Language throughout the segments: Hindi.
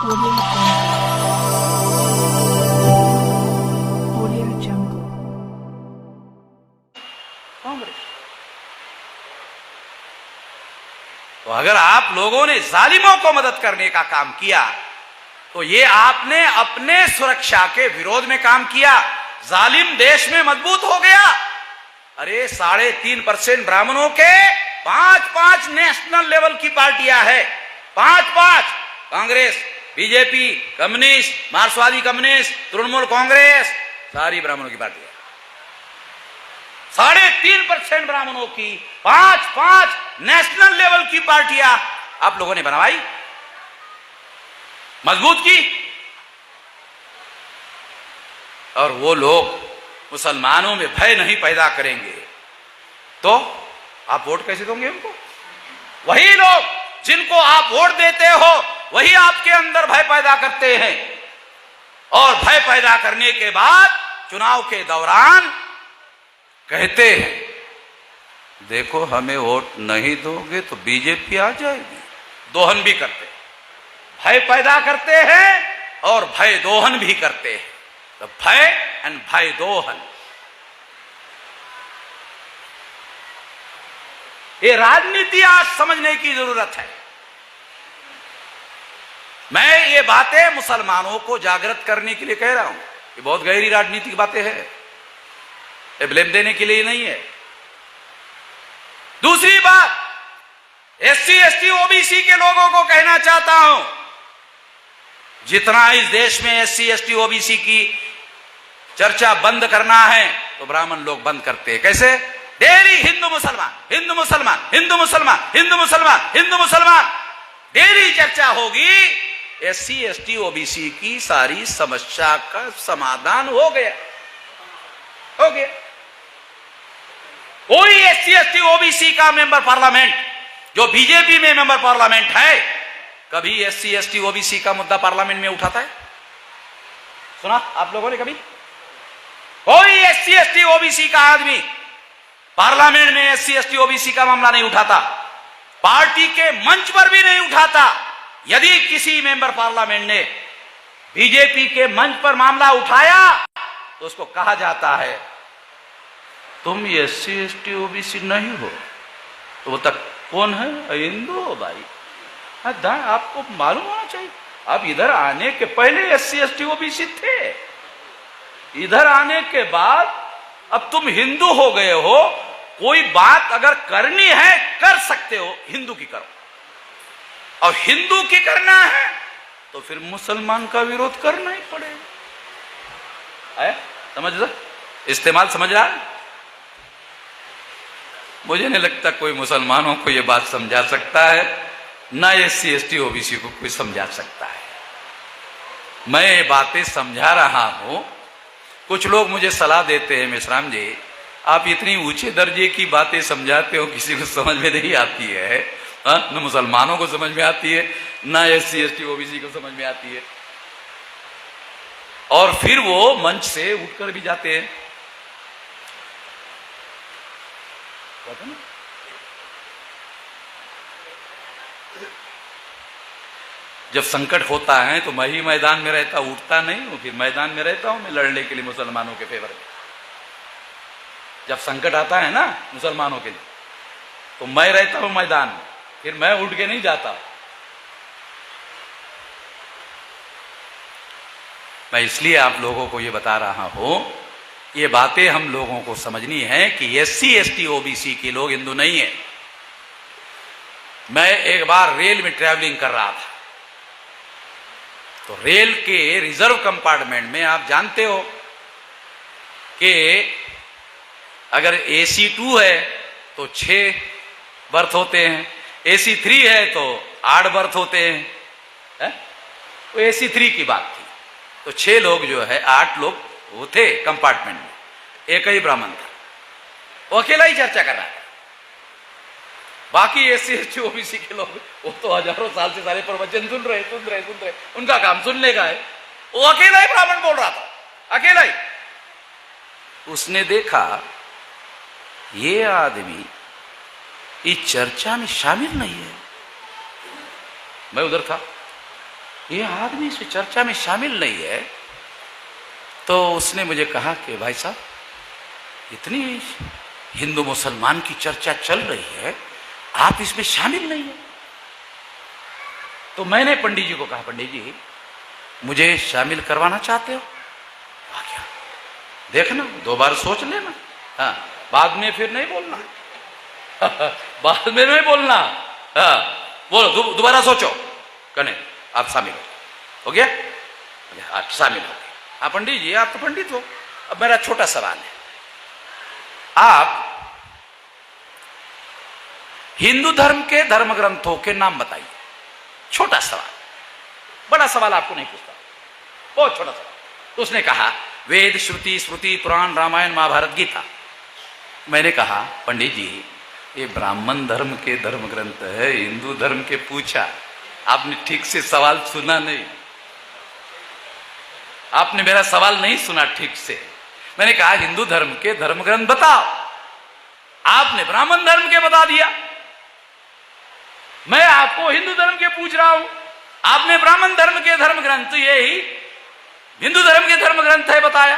Audio Jungle. कांग्रेस। तो अगर आप लोगों ने जालिमों को मदद करने का काम किया तो ये आपने अपने सुरक्षा के विरोध में काम किया। जालिम देश में मजबूत हो गया। अरे 3.5% ब्राह्मणों के 5 नेशनल लेवल की पार्टियां हैं। 5 कांग्रेस, बीजेपी, कम्युनिस्ट, मार्क्सवादी कम्युनिस्ट, तृणमूल कांग्रेस, सारी ब्राह्मणों की पार्टियां। 3.5% ब्राह्मणों की 5 नेशनल लेवल की पार्टियां आप लोगों ने बनवाई, मजबूत की। और वो लोग मुसलमानों में भय नहीं पैदा करेंगे तो आप वोट कैसे दोगे उनको? वही लोग जिनको आप वोट देते हो वही आपके अंदर भय पैदा करते हैं। और भय पैदा करने के बाद चुनाव के दौरान कहते हैं देखो हमें वोट नहीं दोगे तो बीजेपी आ जाएगी। दोहन भी करते हैं, भय पैदा करते हैं और भय दोहन भी करते हैं। तो भय एंड भय दोहन, ये राजनीति आज समझने की जरूरत है। मैं ये बातें मुसलमानों को जागृत करने के लिए कह रहा हूं। ये बहुत गहरी राजनीतिक बातें हैं, ये ब्लेम देने के लिए नहीं है। दूसरी बात, SC ST OBC के लोगों को कहना चाहता हूं, जितना इस देश में SC ST OBC की चर्चा बंद करना है तो ब्राह्मण लोग बंद करते हैं। कैसे? डेली हिंदू मुसलमान, हिंदू मुसलमान, हिंदू मुसलमान, हिंदू मुसलमान, हिंदू मुसलमान, डेली चर्चा होगी। SC ST OBC की सारी समस्या का समाधान हो गया। कोई SC ST OBC का मेंबर पार्लियामेंट जो बीजेपी में मेंबर पार्लियामेंट है, कभी SC ST OBC का मुद्दा पार्लियामेंट में उठाता है? सुना आप लोगों ने कभी? कोई SC ST OBC का आदमी पार्लियामेंट में SC ST OBC का मामला नहीं उठाता, पार्टी के मंच पर भी नहीं उठाता। यदि किसी मेंबर पार्लियामेंट ने बीजेपी के मंच पर मामला उठाया तो उसको कहा जाता है तुम SC ST OBC नहीं हो। तो वो तक कौन है? हिंदू हो भाई। आपको मालूम होना चाहिए, आप इधर आने के पहले SC ST OBC थे, इधर आने के बाद अब तुम हिंदू हो गए हो। कोई बात अगर करनी है कर सकते हो, हिंदू की करो, और हिंदू की करना है तो फिर मुसलमान का विरोध करना ही पड़ेगा। समझ रहा? इस्तेमाल समझ रहा है? मुझे नहीं लगता कोई मुसलमानों को यह बात समझा सकता है, ना SC ST OBC को कोई समझा सकता है। मैं ये बातें समझा रहा हूं। कुछ लोग मुझे सलाह देते हैं, मेश्राम जी आप इतनी ऊंचे दर्जे की बातें समझाते हो, किसी को समझ में नहीं आती है। न मुसलमानों को समझ में आती है, ना SC ST OBC को समझ में आती है। और फिर वो मंच से उठकर भी जाते हैं। जब संकट होता है तो मैं ही मैदान में रहता, उठता नहीं हूं। फिर मैदान में रहता हूं मैं लड़ने के लिए मुसलमानों के फेवर में। जब संकट आता है ना मुसलमानों के लिए तो मैं रहता हूं मैदान में, फिर मैं उठ के नहीं जाता। मैं इसलिए आप लोगों को यह बता रहा हूं, ये बातें हम लोगों को समझनी है कि SC ST OBC के लोग हिंदू नहीं है। मैं एक बार रेल में ट्रैवलिंग कर रहा था, तो रेल के रिजर्व कंपार्टमेंट में आप जानते हो कि अगर AC2 है तो 6 बर्थ होते हैं, AC3 है तो 8 बर्थ होते हैं। तो AC3 की बात थी, तो 6 लोग जो है 8 लोग वो थे कंपार्टमेंट में, एक ही ब्राह्मण था, वो अकेला ही चर्चा कर रहा था। बाकी SC ST OBC के लोग वो तो हजारों साल से सारे प्रवचन सुन रहे, उनका काम सुनने का है। वो अकेला ही ब्राह्मण बोल रहा था, अकेला ही। उसने देखा ये आदमी इस चर्चा में शामिल नहीं है। मैं उधर था, ये आदमी इस चर्चा में शामिल नहीं है। तो उसने मुझे कहा कि भाई साहब, इतनी हिंदू मुसलमान की चर्चा चल रही है, आप इसमें शामिल नहीं है। तो मैंने पंडित जी को कहा, पंडित जी मुझे शामिल करवाना चाहते हो? क्या देखना, 2 बार सोच लेना, हाँ, बाद में फिर नहीं बोलना। बाद में नहीं बोलना, हाँ, बोलो दोबारा सोचो। कहने आप शामिल हो गया? आप शामिल हो गए। हाँ पंडित जी, आप तो पंडित हो। अब मेरा छोटा सवाल है, आप हिंदू धर्म के धर्म ग्रंथों के नाम बताइए। छोटा सवाल, बड़ा सवाल आपको नहीं पूछता, बहुत छोटा सवाल। तो उसने कहा वेद, श्रुति, स्मृति, पुराण, रामायण, महाभारत, गीता। मैंने कहा पंडित जी, ये ब्राह्मण धर्म के धर्म ग्रंथ है, हिंदू धर्म के पूछा, आपने ठीक से सवाल सुना नहीं। आपने मेरा सवाल नहीं सुना ठीक से। मैंने कहा हिंदू धर्म के धर्म ग्रंथ बताओ, आपने ब्राह्मण धर्म के बता दिया। मैं आपको हिंदू धर्म के पूछ रहा हूं, आपने ब्राह्मण धर्म के धर्म ग्रंथ, ये ही हिंदू धर्म के धर्म ग्रंथ है बताया।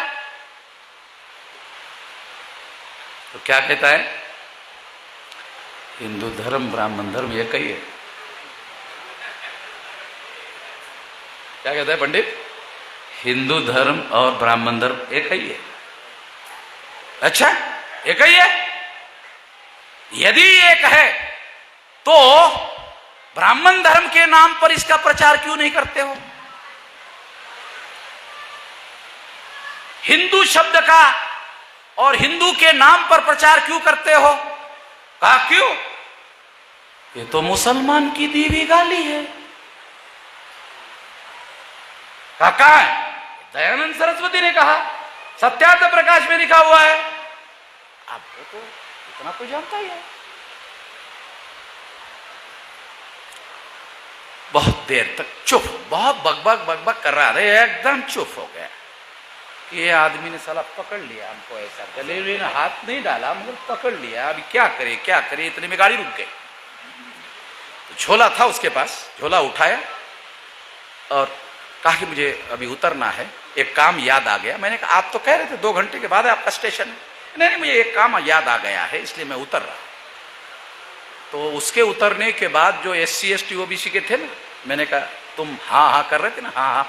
तो क्या कहता है? हिंदू धर्म ब्राह्मण धर्म एक ही है। क्या कहता है पंडित? हिंदू धर्म और ब्राह्मण धर्म एक ही है। अच्छा, एक ही है? यदि एक है तो ब्राह्मण धर्म के नाम पर इसका प्रचार क्यों नहीं करते हो? हिंदू शब्द का और हिंदू के नाम पर प्रचार क्यों करते हो? कहा क्यों? ये तो मुसलमान की दी हुई गाली है। कहा है? दयानंद सरस्वती ने कहा, सत्यार्थ प्रकाश में लिखा हुआ है। अब वो तो इतना तो जानता ही है। बहुत देर तक चुप, बहुत बकबक बकबक कर रहा है, एकदम चुप हो गया। ये आदमी ने साला पकड़ लिया हमको, ऐसा गले में हाथ नहीं डाला, मगर पकड़ लिया। अभी क्या करे क्या करे, इतने में गाड़ी रुक गई। तो झोला था उसके पास, झोला उठाया और कहा कि मुझे अभी उतरना है, एक काम याद आ गया। मैंने कहा आप तो कह रहे थे 2 घंटे के बाद है आपका स्टेशन। नहीं, मुझे एक काम याद आ गया है, इसलिए मैं उतर रहा। तो उसके उतरने के बाद जो SC ST OBC के थे ना, मैंने कहा तुम हाँ हाँ कर रहे थे ना, हाँ हाँ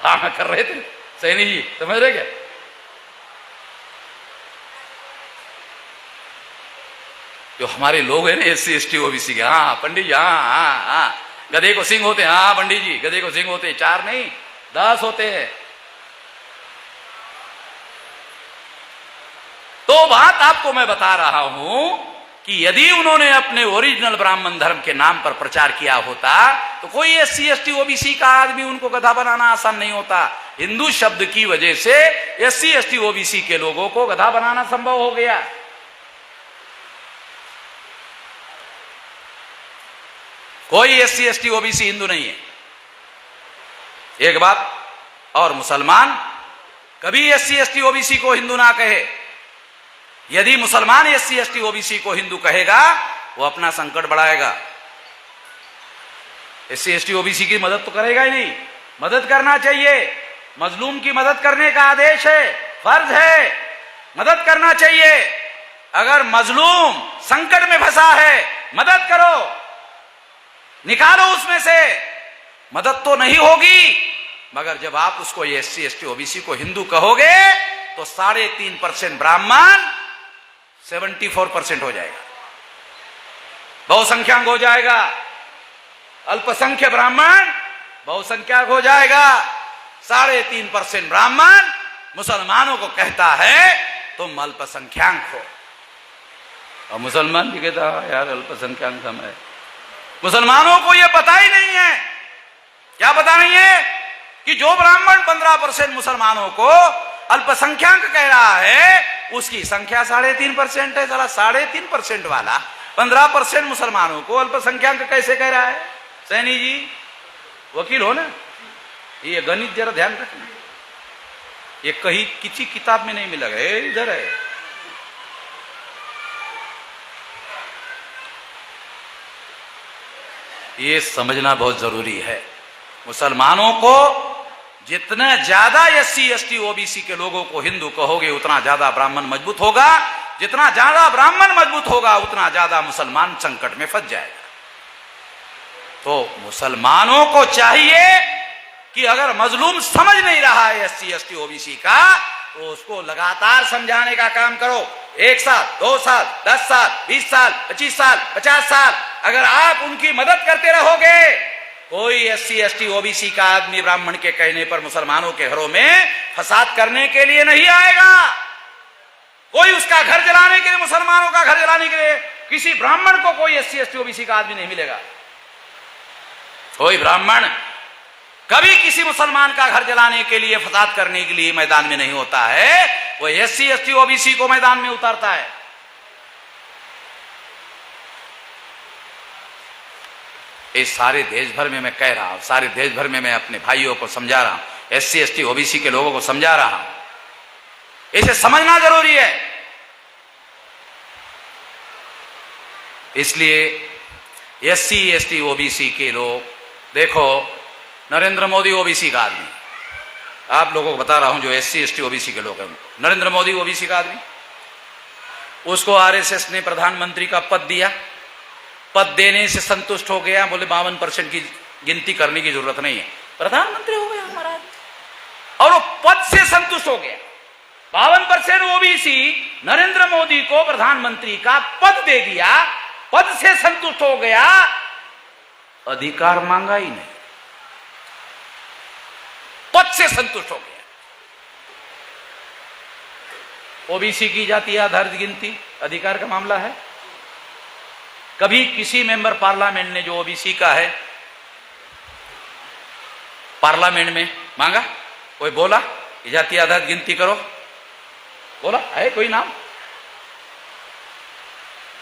हाँ हाँ कर रहे थे, सैनी जी समझ रहे क्या? जो हमारे लोग हैं ना SC ST OBC के, हाँ पंडित जी, हाँ हाँ हाँ, गधे को सिंह होते हैं, हाँ पंडित जी गधे को सिंह होते हैं, 4 नहीं 10 होते हैं। तो बात आपको मैं बता रहा हूं कि यदि उन्होंने अपने ओरिजिनल ब्राह्मण धर्म के नाम पर प्रचार किया होता तो कोई SC ST OBC का आदमी उनको गधा बनाना आसान नहीं होता। हिंदू शब्द की वजह से SC ST OBC के लोगों को गधा बनाना संभव हो गया। कोई SC ST OBC हिंदू नहीं है। एक बात और, मुसलमान कभी SC ST OBC को हिंदू ना कहे। यदि मुसलमान SC ST OBC को हिंदू कहेगा, वो अपना संकट बढ़ाएगा। SC ST OBC की मदद तो करेगा ही नहीं। मदद करना चाहिए, मजलूम की मदद करने का आदेश है, फर्ज है, मदद करना चाहिए। अगर मजलूम संकट में फंसा है, मदद करो, निकालो उसमें से। मदद तो नहीं होगी, मगर जब आप उसको SC ST OBC को हिंदू कहोगे तो 3.5% ब्राह्मण 74% हो जाएगा, बहुसंख्यक हो जाएगा। अल्पसंख्यक ब्राह्मण बहुसंख्यक हो जाएगा। 3.5% ब्राह्मण मुसलमानों को कहता है तुम अल्पसंख्यक हो, और मुसलमान भी कहता है यार अल्पसंख्यक हम है। मुसलमानों को यह पता ही नहीं है। क्या पता नहीं है कि जो ब्राह्मण 15% मुसलमानों को अल्पसंख्यक कह रहा है, उसकी संख्या 3.5% है। साला 3.5% वाला 15% मुसलमानों को अल्पसंख्यक कैसे कह रहा है? सैनी जी वकील हो ना, ये गणित जरा ध्यान रखना, ये कहीं किसी किताब में नहीं मिलेगा, इधर है। ये समझना बहुत जरूरी है। मुसलमानों को जितना ज्यादा एससी एसटी ओबीसी के लोगों को हिंदू कहोगे उतना ज्यादा ब्राह्मण मजबूत होगा, जितना ज्यादा ब्राह्मण मजबूत होगा उतना ज्यादा मुसलमान संकट में फंस जाएगा। तो मुसलमानों को चाहिए कि अगर मजलूम समझ नहीं रहा है एससी एसटी ओबीसी का, तो उसको लगातार समझाने का काम करो। 1 साल, 2 साल, 10 साल, 20 साल, 25 साल, 50 साल अगर आप उनकी मदद करते रहोगे, कोई एससी एसटी ओबीसी का आदमी ब्राह्मण के कहने पर मुसलमानों के घरों में फसाद करने के लिए नहीं आएगा। कोई उसका घर जलाने के लिए, मुसलमानों का घर जलाने के लिए किसी ब्राह्मण को कोई एससी एसटी ओबीसी का आदमी नहीं मिलेगा। कोई ब्राह्मण कभी किसी मुसलमान का घर जलाने के लिए, फसाद करने के लिए मैदान में नहीं होता है, वो एससी एसटी ओबीसी को मैदान में उतारता है। इस सारे देश भर में मैं कह रहा हूं, सारे देश भर में मैं अपने भाइयों को समझा रहा हूं, एससी एसटी ओबीसी के लोगों को समझा रहा हूं, इसे समझना जरूरी है। इसलिए एससी एसटी ओबीसी के लोग, देखो नरेंद्र मोदी ओबीसी का आदमी, आप लोगों को बता रहा हूं जो एससी एसटी ओबीसी के लोग हैं, नरेंद्र मोदी ओबीसी का आदमी, उसको आरएसएस ने प्रधानमंत्री का पद दिया, पद देने से संतुष्ट हो गया, बोले 52% की गिनती करने की जरूरत नहीं है, प्रधानमंत्री हो गया हमारा, और वो पद से संतुष्ट हो गया। 52% ओबीसी नरेंद्र मोदी को प्रधानमंत्री का पद दे दिया, पद से संतुष्ट हो गया, अधिकार मांगा ही नहीं, पद से संतुष्ट हो गया। ओबीसी की जाति आधारित गिनती अधिकार का मामला है। कभी किसी मेंबर पार्लियामेंट ने जो ओबीसी का है पार्लियामेंट में मांगा, कोई बोला जाति आधारित गिनती करो, बोला है कोई नाम?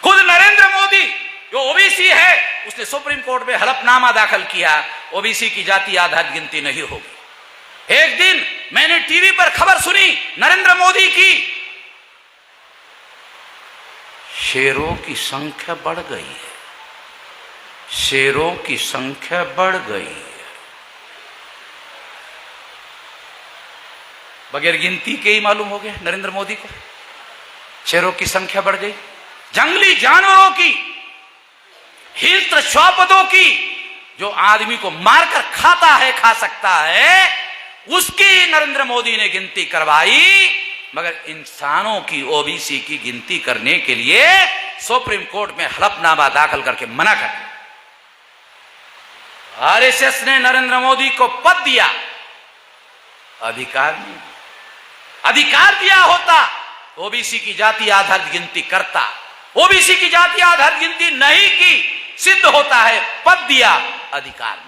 खुद नरेंद्र मोदी जो ओबीसी है उसने सुप्रीम कोर्ट में हलफनामा दाखिल किया, ओबीसी की जाति आधारित गिनती नहीं होगी। एक दिन मैंने टीवी पर खबर सुनी नरेंद्र मोदी की, शेरों की संख्या बढ़ गई है, शेरों की संख्या बढ़ गई है, बगैर गिनती के ही मालूम हो गया नरेंद्र मोदी को, शेरों की संख्या बढ़ गई। जंगली जानवरों की, हिंस्र श्वापदों की, जो आदमी को मारकर खाता है, खा सकता है, उसकी नरेंद्र मोदी ने गिनती करवाई, मगर इंसानों की, ओबीसी की गिनती करने के लिए सुप्रीम कोर्ट में हलफनामा दाखिल करके मना कर दिया। आरएसएस ने नरेंद्र मोदी को पद दिया, अधिकार नहीं, अधिकार दिया होता ओबीसी की जाति आधारित गिनती करता, ओबीसी की जाति आधारित गिनती नहीं की, सिद्ध होता है पद दिया, अधिकार नहीं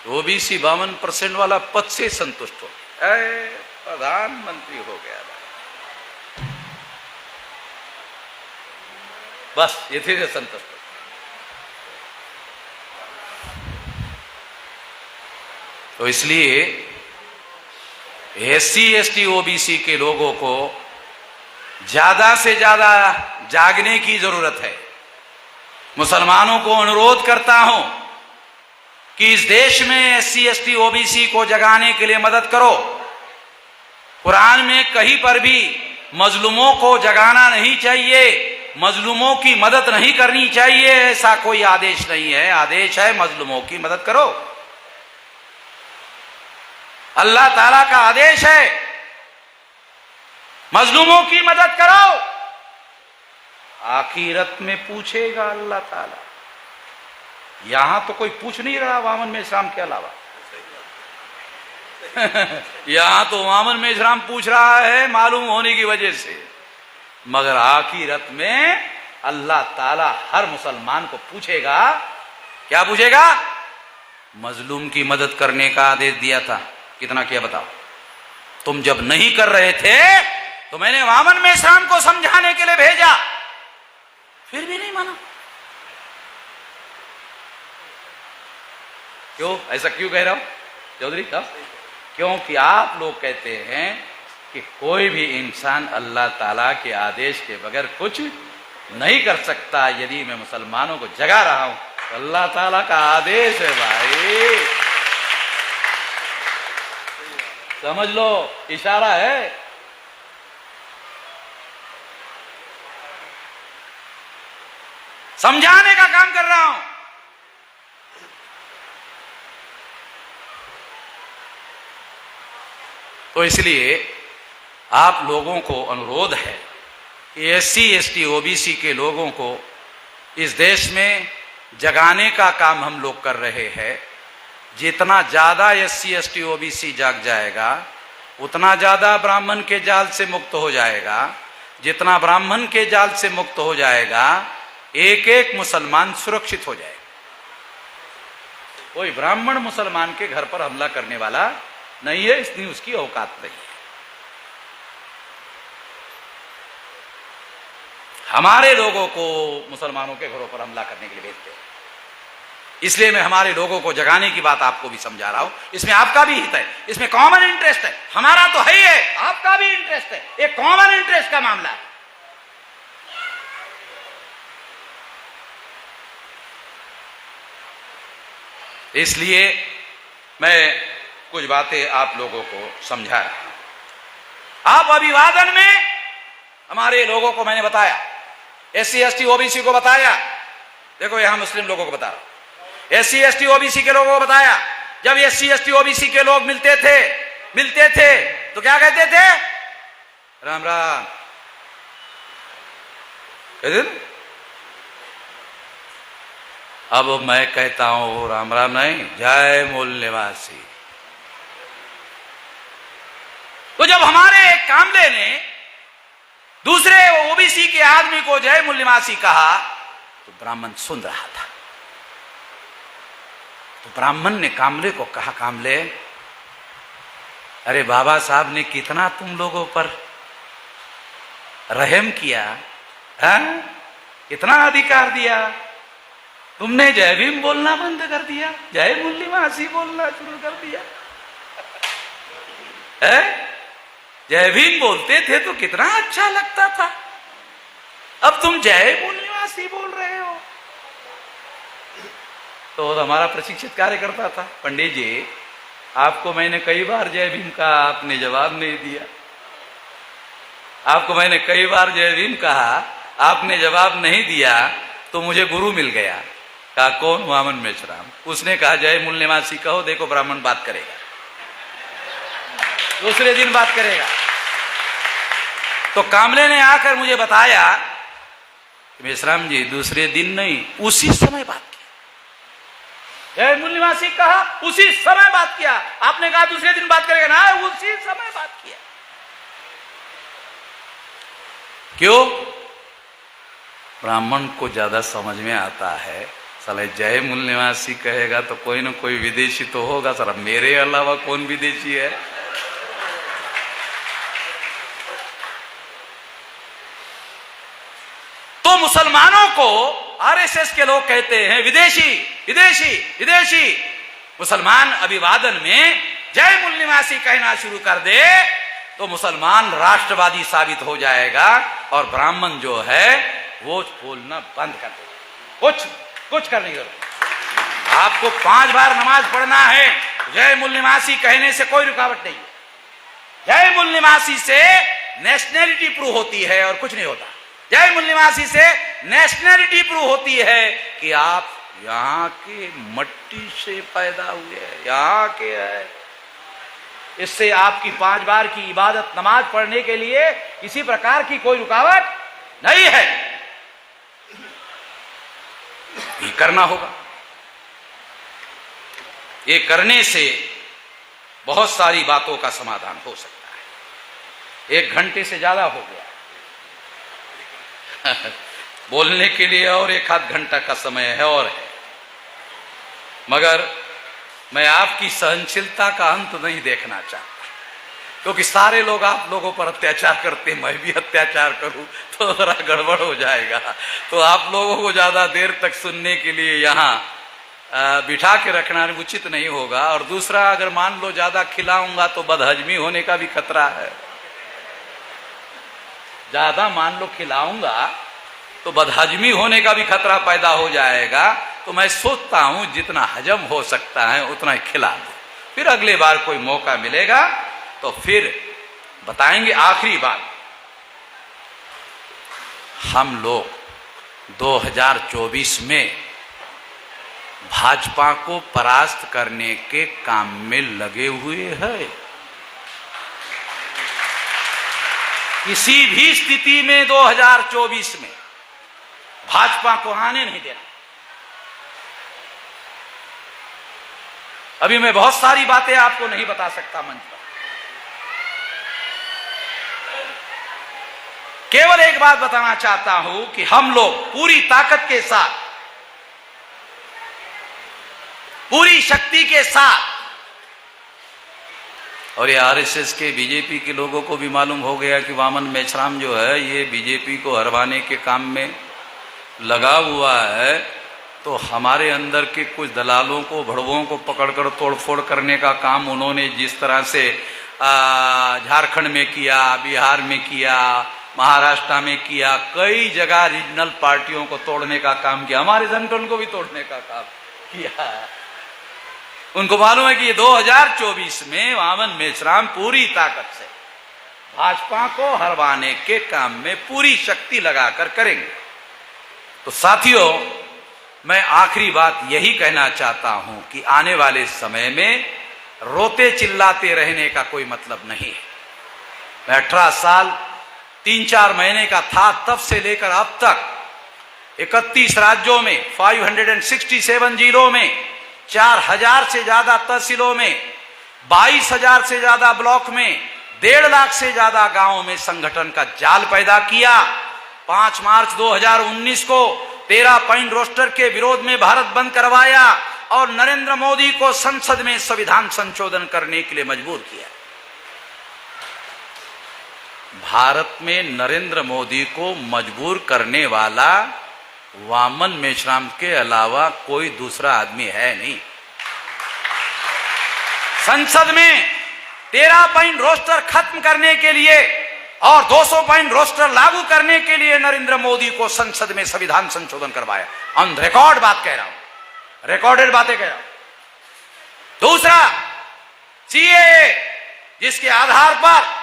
दिया। ओबीसी 52% वाला पद से संतुष्ट हो गया, प्रधानमंत्री हो गया, बस ये थे संतुष्ट। तो इसलिए एससी एसटी ओबीसी के लोगों को ज्यादा से ज्यादा जागने की जरूरत है। मुसलमानों को अनुरोध करता हूं कि इस देश में एससी एसटी ओबीसी को जगाने के लिए मदद करो। कुरान में कहीं पर भी मजलूमों को जगाना नहीं चाहिए, मजलूमों की मदद नहीं करनी चाहिए, ऐसा कोई आदेश नहीं है। आदेश है मजलूमों की मदद करो, अल्लाह ताला का आदेश है, मजलूमों की मदद करो। आखिरत में पूछेगा अल्लाह ताला। यहां तो कोई पूछ नहीं रहा वामन मेश्राम के अलावा यहां तो वामन मेश्राम पूछ रहा है मालूम होने की वजह से, मगर आखिरत में अल्लाह ताला हर मुसलमान को पूछेगा। क्या पूछेगा? मजलूम की मदद करने का आदेश दिया था, कितना किया बताओ? तुम जब नहीं कर रहे थे तो मैंने वामन मेश्राम को समझाने के लिए भेजा, फिर भी नहीं माना। क्यों? ऐसा क्यों कह रहा हूं चौधरी साहब? क्योंकि आप लोग कहते हैं कि कोई भी इंसान अल्लाह ताला के आदेश के बगैर कुछ नहीं कर सकता यदि मैं मुसलमानों को जगा रहा हूं तो अल्लाह ताला का आदेश है भाई, समझ लो, इशारा है। समझाने का काम कर रहा हूं। तो इसलिए आप लोगों को अनुरोध है कि एससी एसटी ओबीसी के लोगों को इस देश में जगाने का काम हम लोग कर रहे हैं। जितना ज्यादा एससी एसटी ओबीसी जाग जाएगा उतना ज्यादा ब्राह्मण के जाल से मुक्त हो जाएगा। जितना ब्राह्मण के जाल से मुक्त हो जाएगा एक एक मुसलमान सुरक्षित हो जाएगा। कोई ब्राह्मण मुसलमान के घर पर हमला करने वाला नहीं है, इसलिए उसकी औकात नहीं है। हमारे लोगों को मुसलमानों के घरों पर हमला करने के लिए भेजते हैं। इसलिए मैं हमारे लोगों को जगाने की बात आपको भी समझा रहा हूं। इसमें आपका भी हित है, इसमें कॉमन इंटरेस्ट है। हमारा तो है ही है, आपका भी इंटरेस्ट है। एक कॉमन इंटरेस्ट का मामला है। इसलिए मैं कुछ बातें आप लोगों को समझा रहा हूं। आप अभिवादन में हमारे लोगों को मैंने बताया, एससी एसटी ओबीसी को बताया। देखो यहां मुस्लिम लोगों को बता रहा हूं, एससी एसटी ओबीसी के लोगों को बताया। जब एससी एसटी ओबीसी के लोग मिलते थे तो क्या कहते थे? राम राम कहते थे। अब मैं कहता हूं राम राम नहीं, जय मूल निवासी। तो जब हमारे कामले ने दूसरे ओबीसी के आदमी को जय मूल निवासी कहा तो ब्राह्मण सुन रहा था। तो ब्राह्मण ने कामले को कहा, कामले अरे बाबा साहब ने कितना तुम लोगों पर रहम किया, कितना अधिकार दिया, तुमने जय भीम बोलना बंद कर दिया, जय मूल निवासी बोलना शुरू कर दिया। जय भीम बोलते थे तो कितना अच्छा लगता था, अब तुम जय मूल निवासी बोल रहे हो। तो हमारा प्रशिक्षित कार्यकर्ता था, पंडित जी आपको मैंने कई बार जय भीम कहा, आपने जवाब नहीं दिया। आपको मैंने कई बार जय भीम कहा, आपने जवाब नहीं दिया। तो मुझे गुरु मिल गया। कहा कौन? वामन मेश्राम। उसने कहा जय मूल निवासी कहो, देखो ब्राह्मण बात करेगा, दूसरे दिन बात करेगा। तो कामले ने आकर मुझे बताया कि मेश्राम जी दूसरे दिन नहीं, उसी समय बात किया। जय मूल निवासी कहा, उसी समय बात किया। आपने कहा दूसरे दिन बात करेगा ना, उसी समय बात किया। क्यों? ब्राह्मण को ज्यादा समझ में आता है, साले जय मूल निवासी कहेगा तो कोई ना कोई विदेशी तो होगा। सर मेरे अलावा कौन विदेशी है? तो मुसलमानों को आरएसएस के लोग कहते हैं विदेशी विदेशी विदेशी। मुसलमान अभिवादन में जय मूल निवासी कहना शुरू कर दे तो मुसलमान राष्ट्रवादी साबित हो जाएगा और ब्राह्मण जो है वो बोलना बंद कर देगा। कुछ करने की जरूरत। आपको 5 बार नमाज पढ़ना है, जय मूल निवासी कहने से कोई रुकावट नहीं है। जय मूल निवासी से नेशनैलिटी प्रूव होती है और कुछ नहीं होता। जय मूल निवासी से नेशनैलिटी प्रूव होती है कि आप यहाँ के मट्टी से पैदा हुए हैं, यहाँ के है। इससे आपकी 5 बार की इबादत नमाज पढ़ने के लिए किसी प्रकार की कोई रुकावट नहीं है। ये करना होगा। ये करने से बहुत सारी बातों का समाधान हो सकता है। 1 घंटे से ज्यादा हो गया बोलने के लिए और 1-8 घंटा का समय है और है, मगर मैं आपकी सहनशीलता का अंत नहीं देखना चाहता, क्योंकि सारे लोग आप लोगों पर अत्याचार करते हैं, मैं भी अत्याचार करूं तो जरा गड़बड़ हो जाएगा। तो आप लोगों को ज्यादा देर तक सुनने के लिए यहाँ बिठा के रखना उचित नहीं होगा। और दूसरा, अगर मान लो ज्यादा खिलाऊंगा तो बदहजमी होने का भी खतरा है। ज्यादा मान लो खिलाऊंगा तो बदहजमी होने का भी खतरा पैदा हो जाएगा। तो मैं सोचता हूं जितना हजम हो सकता है उतना ही खिला दो, फिर अगले बार कोई मौका मिलेगा तो फिर बताएंगे। आखिरी बात, हम लोग 2024 में भाजपा को परास्त करने के काम में लगे हुए हैं। किसी भी स्थिति में 2024 में भाजपा को आने नहीं देना। अभी मैं बहुत सारी बातें आपको नहीं बता सकता मंच पर, केवल एक बात बताना चाहता हूं कि हम लोग पूरी ताकत के साथ, पूरी शक्ति के साथ, और ये आरएसएस के बीजेपी के लोगों को भी मालूम हो गया कि वामन मेश्राम जो है ये बीजेपी को हरवाने के काम में लगा हुआ है, तो हमारे अंदर के कुछ दलालों को, भड़वों को पकड़कर तोड़फोड़ करने का काम उन्होंने जिस तरह से झारखंड में किया, बिहार में किया, महाराष्ट्र में किया, कई जगह रीजनल पार्टियों को तोड़ने का काम किया, हमारे संगठन को भी तोड़ने का काम किया। उनको मालूम है कि ये 2024 में वामन मेश्राम पूरी ताकत से भाजपा को हरवाने के काम में पूरी शक्ति लगाकर करेंगे। तो साथियों, मैं आखिरी बात यही कहना चाहता हूं कि आने वाले समय में रोते चिल्लाते रहने का कोई मतलब नहीं है। मैं 18 साल 3-4 महीने का था, तब से लेकर अब तक 31 राज्यों में, 567 जिलों में, 4000 से ज्यादा तहसीलों में, 22,000 से ज्यादा ब्लॉक में, 1.5 लाख से ज्यादा गांवों में संगठन का जाल पैदा किया। 5 मार्च 2019 को 13 पॉइंट रोस्टर के विरोध में भारत बंद करवाया और नरेंद्र मोदी को संसद में संविधान संशोधन करने के लिए मजबूर किया। भारत में नरेंद्र मोदी को मजबूर करने वाला वामन मेश्राम के अलावा कोई दूसरा आदमी है नहीं। संसद में 13 पॉइंट रोस्टर खत्म करने के लिए और 200 पॉइंट रोस्टर लागू करने के लिए नरेंद्र मोदी को संसद में संविधान संशोधन करवाया। ऑन रिकॉर्ड बात कह रहा हूं, रिकॉर्डेड बातें कह रहा हूं। दूसरा, सीएए, जिसके आधार पर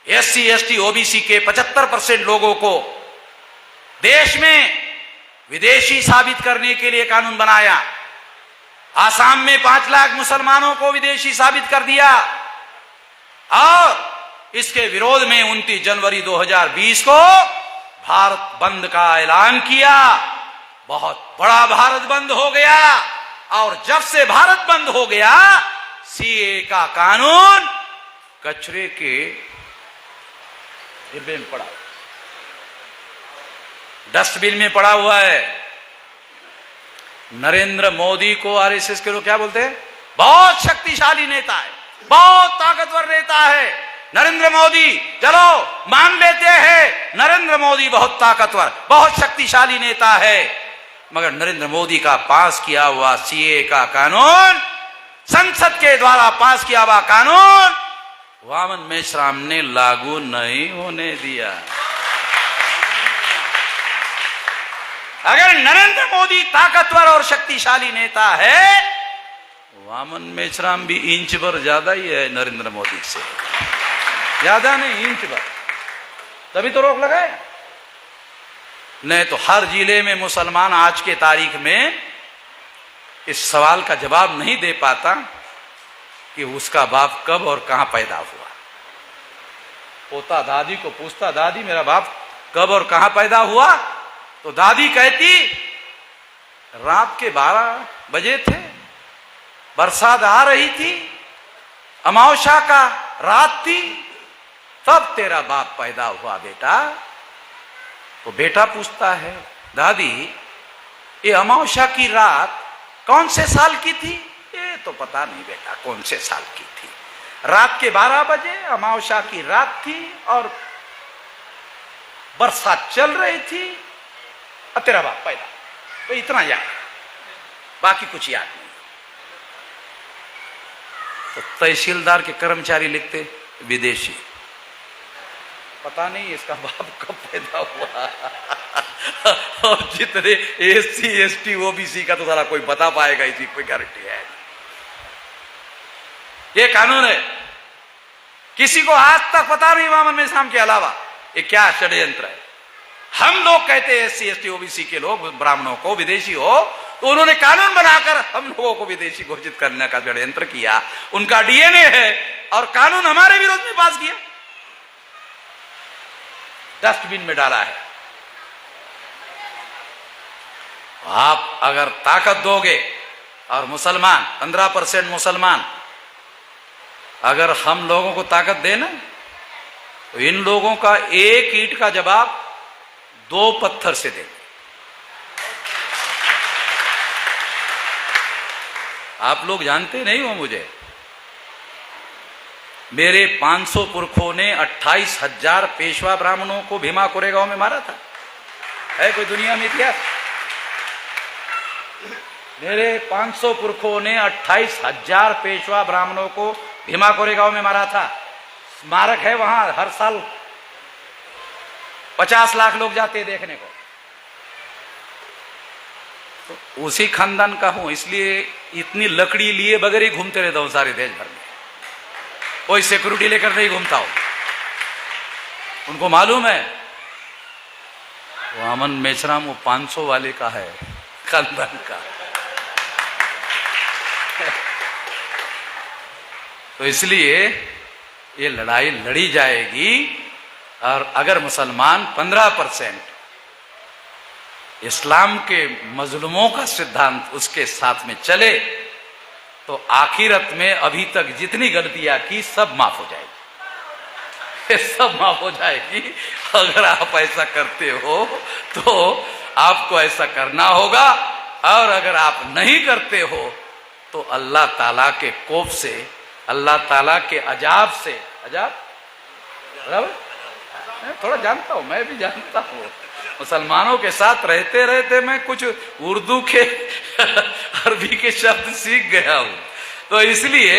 एससी, एसटी, ओबीसी के 75% लोगों को देश में विदेशी साबित करने के लिए कानून बनाया। आसाम में 5 लाख मुसलमानों को विदेशी साबित कर दिया और इसके विरोध में 29 जनवरी 2020 को भारत बंद का ऐलान किया। बहुत बड़ा भारत बंद हो गया और जब से भारत बंद हो गया, सीए का कानून कचरे के डिब्बे में पड़ा, डस्टबिन में पड़ा हुआ है। नरेंद्र मोदी को आरएसएस के लोग क्या बोलते हैं? बहुत शक्तिशाली नेता है, बहुत ताकतवर नेता है नरेंद्र मोदी। चलो मान लेते हैं नरेंद्र मोदी बहुत ताकतवर, बहुत शक्तिशाली नेता है, मगर नरेंद्र मोदी का पास किया हुआ सीए का कानून, संसद के द्वारा पास किया हुआ कानून वामन मेश्राम ने लागू नहीं होने दिया। अगर नरेंद्र मोदी ताकतवर और शक्तिशाली नेता है, वामन मेश्राम भी इंच भर ज्यादा ही है नरेंद्र मोदी से, ज्यादा नहीं, इंच भर, तभी तो रोक लगाए। नहीं तो हर जिले में मुसलमान आज के तारीख में इस सवाल का जवाब नहीं दे पाता कि उसका बाप कब और कहां पैदा हुआ। पोता दादी को पूछता, दादी मेरा बाप कब और कहां पैदा हुआ, तो दादी कहती रात के 12 बजे थे, बरसात आ रही थी, अमावस्या का रात थी, तब तेरा बाप पैदा हुआ बेटा। तो बेटा पूछता है, दादी ये अमावस्या की रात कौन से साल की थी? ये तो पता नहीं बेटा कौन से साल की थी, रात के 12 बजे अमावस्या की रात थी और बरसात चल रही थी और तेरा बाप पैदा। तो इतना याद, बाकी कुछ याद नहीं। तो तहसीलदार के कर्मचारी लिखते विदेशी, पता नहीं इसका बाप कब पैदा हुआ। और जितने SC ST OBC का तो सारा कोई बता पाएगा, इसकी कोई गारंटी है? ये कानून है, किसी को आज तक पता नहीं मोहम्मद में इस्लाम के अलावा ये क्या षड्यंत्र है। हम लोग कहते हैं SC ST OBC के लोग ब्राह्मणों को विदेशी हो, तो उन्होंने कानून बनाकर हम लोगों को विदेशी घोषित करने का षड्यंत्र किया। उनका DNA है और कानून हमारे विरोध में पास किया, डस्टबिन में डाला है। आप अगर ताकत दोगे और मुसलमान 15% मुसलमान अगर हम लोगों को ताकत देना, तो इन लोगों का एक ईंट का जवाब 2 पत्थर से देंगे। आप लोग जानते नहीं हो मुझे, मेरे 500 पुरखों ने 28,000 पेशवा ब्राह्मणों को भीमा कोरेगांव में मारा था। है कोई दुनिया में इतिहास? मेरे 500 पुरखों ने 28,000 पेशवा ब्राह्मणों को भीमा कोरेगांव में मारा था। स्मारक है वहां, हर साल 50 लाख लोग जाते हैं देखने को। तो उसी खानदान का हूं, इसलिए इतनी लकड़ी लिए बगैर ही घूमते रहता हूं सारे देश भर में। कोई सिक्योरिटी लेकर नहीं घूमता हूं। उनको मालूम है वो अमन मेचराम वो 500 वाले का है, खानदान का। तो इसलिए ये लड़ाई लड़ी जाएगी। और अगर मुसलमान 15% इस्लाम के मजलूमों का सिद्धांत उसके साथ में चले, तो आखिरत में अभी तक जितनी गलतियां की सब माफ हो जाएगी, सब माफ हो जाएगी। अगर आप ऐसा करते हो तो आपको ऐसा करना होगा, और अगर आप नहीं करते हो तो अल्लाह ताला के कोप से, अल्लाह ताला के अजाब से, अजाब बराबर थोड़ा जानता हूं, मैं भी जानता हूं। मुसलमानों के साथ रहते रहते मैं कुछ उर्दू के अरबी के शब्द सीख गया हूं। तो इसलिए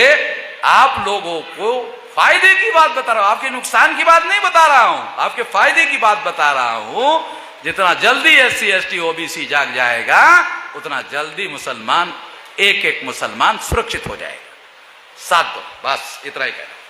आप लोगों को फायदे की बात बता रहा हूं, आपके नुकसान की बात नहीं बता रहा हूं, आपके फायदे की बात बता रहा हूं। जितना जल्दी SC ST OBC जाग जाएगा, उतना जल्दी मुसलमान, एक एक मुसलमान सुरक्षित हो जाएगा। साथ दो, बस इतना ही कहना।